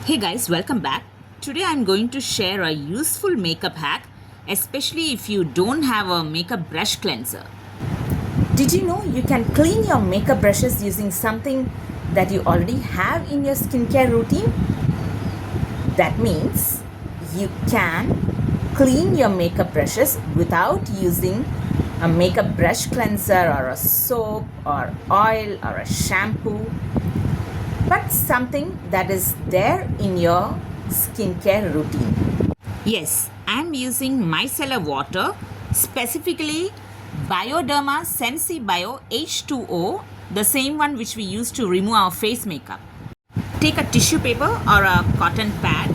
Hey guys, welcome back. Today I'm going to share a useful makeup hack, especially if you don't have a makeup brush cleanser. Did you know you can clean your makeup brushes using something that you already have in your skincare routine? That means you can clean your makeup brushes without using a makeup brush cleanser or a soap or oil or a shampoo, but something that is there in your skincare routine. Yes, I'm using micellar water, specifically Bioderma Sensibio H2O, the same one which we use to remove our face makeup. Take a tissue paper or a cotton pad.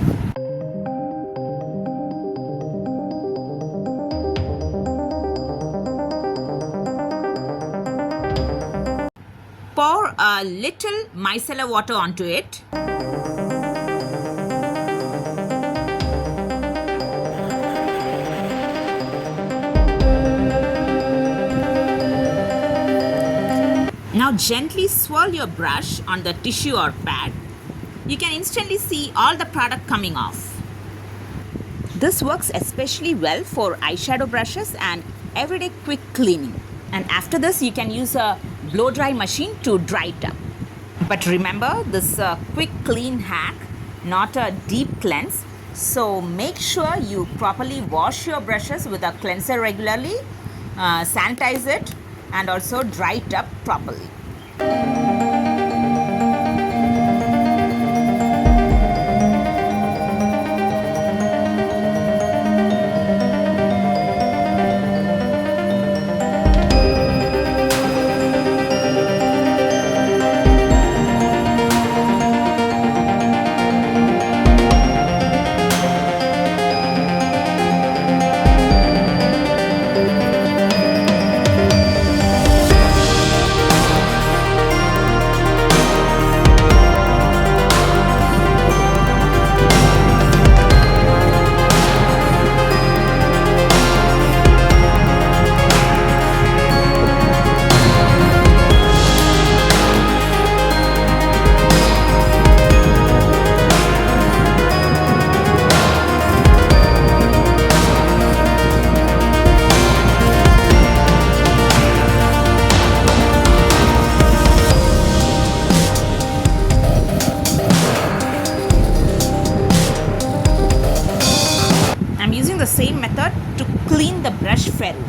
Pour a little micellar water onto it. Now gently swirl your brush on the tissue or pad. You can instantly see all the product coming off. This works especially well for eyeshadow brushes and everyday quick cleaning. And after this, you can use a blow dry machine to dry it up. But remember, this is a quick clean hack, not a deep cleanse. So make sure you properly wash your brushes with a cleanser regularly, sanitize it, and also dry it up properly. I'm using the same method to clean the brush ferrule.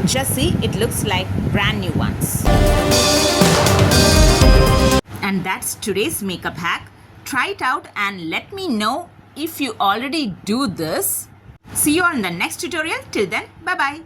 Just see, it looks like brand new ones. And that's today's makeup hack. Try it out and let me know if you already do this. See you on the next tutorial. Till then, bye bye.